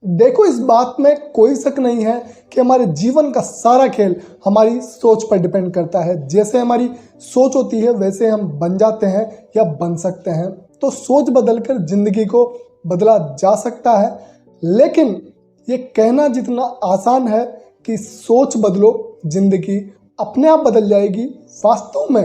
देखो, इस बात में कोई शक नहीं है कि हमारे जीवन का सारा खेल हमारी सोच पर डिपेंड करता है। जैसे हमारी सोच होती है वैसे हम बन जाते हैं या बन सकते हैं। तो सोच बदलकर जिंदगी को बदला जा सकता है, लेकिन ये कहना जितना आसान है कि सोच बदलो जिंदगी अपने आप बदल जाएगी, वास्तव में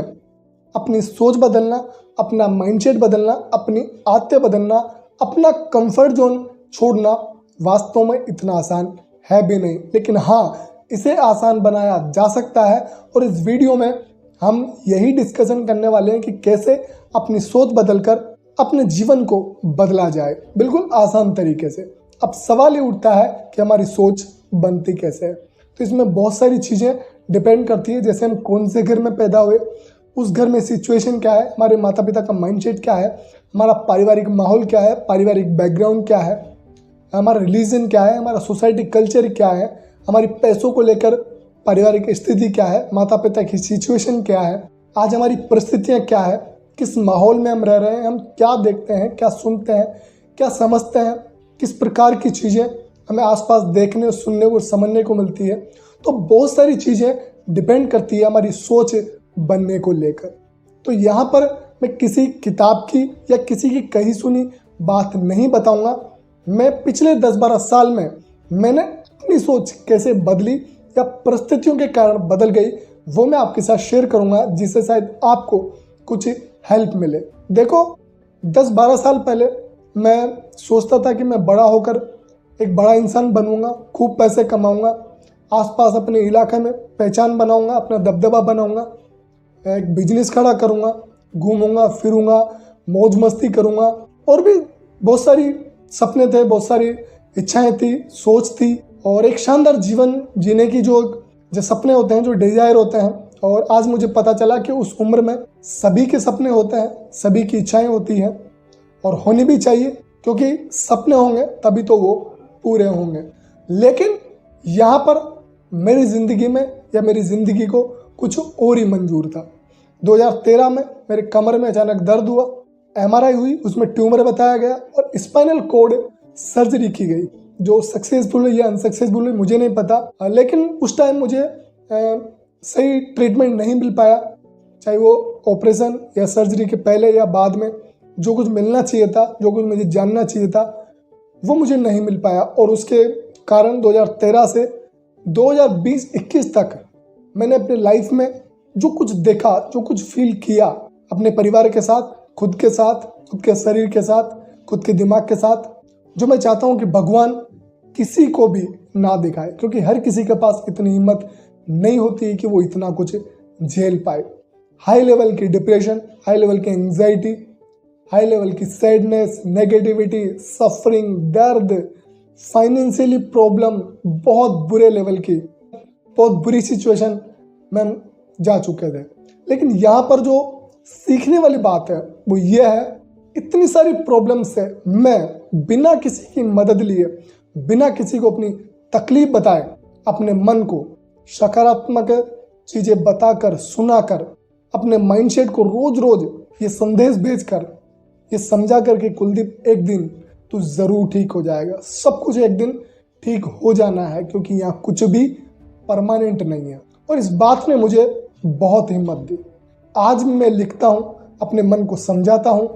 अपनी सोच बदलना, अपना माइंडसेट बदलना, अपनी आदतें बदलना, अपना कंफर्ट जोन छोड़ना वास्तव में इतना आसान है भी नहीं। लेकिन हाँ, इसे आसान बनाया जा सकता है और इस वीडियो में हम यही डिस्कशन करने वाले हैं कि कैसे अपनी सोच बदलकर अपने जीवन को बदला जाए, बिल्कुल आसान तरीके से। अब सवाल ये उठता है कि हमारी सोच बनती कैसे है। तो इसमें बहुत सारी चीज़ें डिपेंड करती है, जैसे हम कौन से घर में पैदा हुए, उस घर में सिचुएशन क्या है, हमारे माता पिता का माइंडसेट क्या है, हमारा पारिवारिक माहौल क्या है, पारिवारिक बैकग्राउंड क्या है, हमारा रिलीजन क्या है, हमारा सोसाइटी कल्चर क्या है, हमारी पैसों को लेकर पारिवारिक स्थिति क्या है, माता पिता की सिचुएशन क्या है, आज हमारी परिस्थितियाँ क्या है, किस माहौल में हम रह रहे हैं, हम क्या देखते हैं, क्या सुनते हैं, क्या समझते हैं, किस प्रकार की चीज़ें हमें आसपास देखने, सुनने और समझने को मिलती है। तो बहुत सारी चीज़ें डिपेंड करती है हमारी सोच बनने को लेकर। तो यहाँ पर मैं किसी किताब की या किसी की कही सुनी बात नहीं बताऊंगा। मैं पिछले 10-12 साल में मैंने अपनी सोच कैसे बदली या परिस्थितियों के कारण बदल गई, वो मैं आपके साथ शेयर करूंगा, जिससे शायद आपको कुछ हेल्प मिले। देखो, 10-12 साल पहले मैं सोचता था कि मैं बड़ा होकर एक बड़ा इंसान बनूंगा, खूब पैसे कमाऊंगा, आसपास अपने इलाके में पहचान बनाऊंगा, अपना दबदबा बनाऊंगा, एक बिजनेस खड़ा करूंगा, घूमूंगा फिरूंगा, मौज मस्ती करूंगा, और भी बहुत सारी सपने थे, बहुत सारी इच्छाएं थी, सोच थी, और एक शानदार जीवन जीने की जो सपने होते हैं, जो डिजायर होते हैं। और आज मुझे पता चला कि उस उम्र में सभी के सपने होते हैं, सभी की इच्छाएं होती हैं, और होनी भी चाहिए, क्योंकि सपने होंगे तभी तो वो पूरे होंगे। लेकिन यहाँ पर मेरी ज़िंदगी में या मेरी ज़िंदगी को कुछ और ही मंजूर था। 2013 में मेरे कमर में अचानक दर्द हुआ, MRI हुई, उसमें ट्यूमर बताया गया और स्पाइनल कॉर्ड सर्जरी की गई, जो सक्सेसफुल हुई या अनसक्सेसफुल हुई मुझे नहीं पता। लेकिन उस टाइम मुझे सही ट्रीटमेंट नहीं मिल पाया, चाहे वो ऑपरेशन या सर्जरी के पहले या बाद में। जो कुछ मिलना चाहिए था, जो कुछ मुझे जानना चाहिए था, वो मुझे नहीं मिल पाया। और उसके कारण 2013 से 2020-21 तक मैंने अपने लाइफ में जो कुछ देखा, जो कुछ फील किया, अपने परिवार के साथ, खुद के साथ, खुद के शरीर के साथ, खुद के दिमाग के साथ, जो मैं चाहता हूँ कि भगवान किसी को भी ना दिखाए, क्योंकि हर किसी के पास इतनी हिम्मत नहीं होती है कि वो इतना कुछ झेल पाए। हाई लेवल की डिप्रेशन, हाई लेवल की एंग्जाइटी, हाई लेवल की सैडनेस, नेगेटिविटी, सफरिंग, दर्द, फाइनेंशियली प्रॉब्लम, बहुत बुरे लेवल की, बहुत बुरी सिचुएशन में हम जा चुके थे। लेकिन यहाँ पर जो सीखने वाली बात है वो ये है, इतनी सारी प्रॉब्लम से मैं बिना किसी की मदद लिए, बिना किसी को अपनी तकलीफ बताए, अपने मन को सकारात्मक चीज़ें बताकर, सुनाकर, अपने माइंडसेट को रोज रोज ये संदेश भेजकर, ये समझा कर कि कुलदीप एक दिन तू ज़रूर ठीक हो जाएगा, सब कुछ एक दिन ठीक हो जाना है, क्योंकि यहाँ कुछ भी परमानेंट नहीं है। और इस बात ने मुझे बहुत हिम्मत दी। आज मैं लिखता हूँ, अपने मन को समझाता हूँ,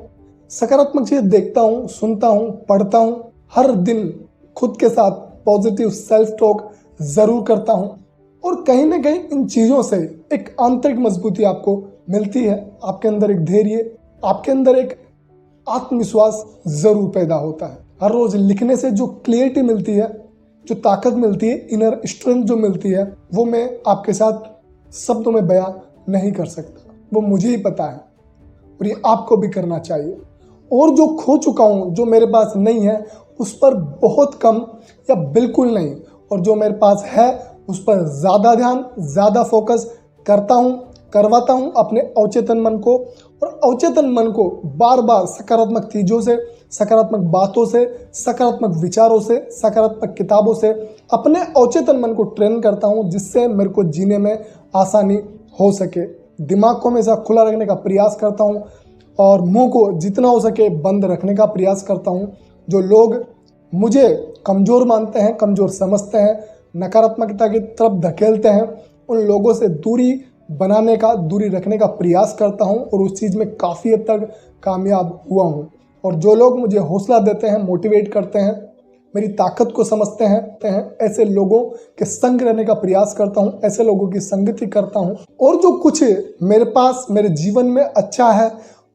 सकारात्मक चीज़ देखता हूँ, सुनता हूँ, पढ़ता हूँ, हर दिन खुद के साथ पॉजिटिव सेल्फ टॉक ज़रूर करता हूँ। और कहीं ना कहीं इन चीज़ों से एक आंतरिक मजबूती आपको मिलती है, आपके अंदर एक धैर्य, आपके अंदर एक आत्मविश्वास ज़रूर पैदा होता है। हर रोज़ लिखने से जो क्लियरिटी मिलती है, जो ताकत मिलती है, इनर स्ट्रेंथ जो मिलती है, वो मैं आपके साथ शब्दों में बयां नहीं कर सकता, वो मुझे ही पता है, और ये आपको भी करना चाहिए। और जो खो चुका हूँ, जो मेरे पास नहीं है, उस पर बहुत कम या बिल्कुल नहीं, और जो मेरे पास है उस पर ज़्यादा ध्यान, ज़्यादा फोकस करता हूँ, करवाता हूँ अपने अवचेतन मन को। और अवचेतन मन को बार बार सकारात्मक चीज़ों से, सकारात्मक बातों से, सकारात्मक विचारों से, सकारात्मक किताबों से अपने अवचेतन मन को ट्रेन करता हूँ, जिससे मेरे को जीने में आसानी हो सके। दिमाग को हमेशा खुला रखने का प्रयास करता हूँ और मुंह को जितना हो सके बंद रखने का प्रयास करता हूँ। जो लोग मुझे कमज़ोर मानते हैं, कमज़ोर समझते हैं, नकारात्मकता की तरफ धकेलते हैं, उन लोगों से दूरी बनाने का, दूरी रखने का प्रयास करता हूं और उस चीज़ में काफ़ी हद तक कामयाब हुआ हूं। और जो लोग मुझे हौसला देते हैं, मोटिवेट करते हैं, मेरी ताकत को समझते हैं, ऐसे लोगों के संग रहने का प्रयास करता हूं, ऐसे लोगों की संगति करता हूं। और जो कुछ मेरे पास मेरे जीवन में अच्छा है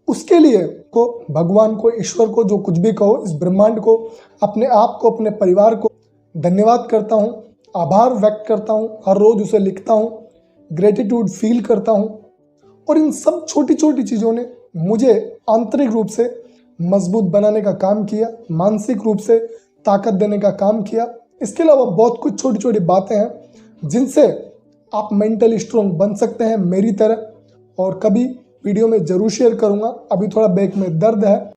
उसके लिए को भगवान को, ईश्वर को, जो कुछ भी कहो, इस ब्रह्मांड को, अपने आप को, अपने परिवार को धन्यवाद करता हूँ, आभार व्यक्त करता हूँ, हर रोज़ उसे लिखता हूँ, ग्रेटिट्यूड फील करता हूँ। और इन सब छोटी छोटी चीज़ों ने मुझे आंतरिक रूप से मजबूत बनाने का काम किया, मानसिक रूप से ताकत देने का काम किया। इसके अलावा बहुत कुछ छोटी छोटी बातें हैं जिनसे आप मेंटली स्ट्रॉन्ग बन सकते हैं मेरी तरह, और कभी वीडियो में ज़रूर शेयर करूँगा। अभी थोड़ा बैक में दर्द है।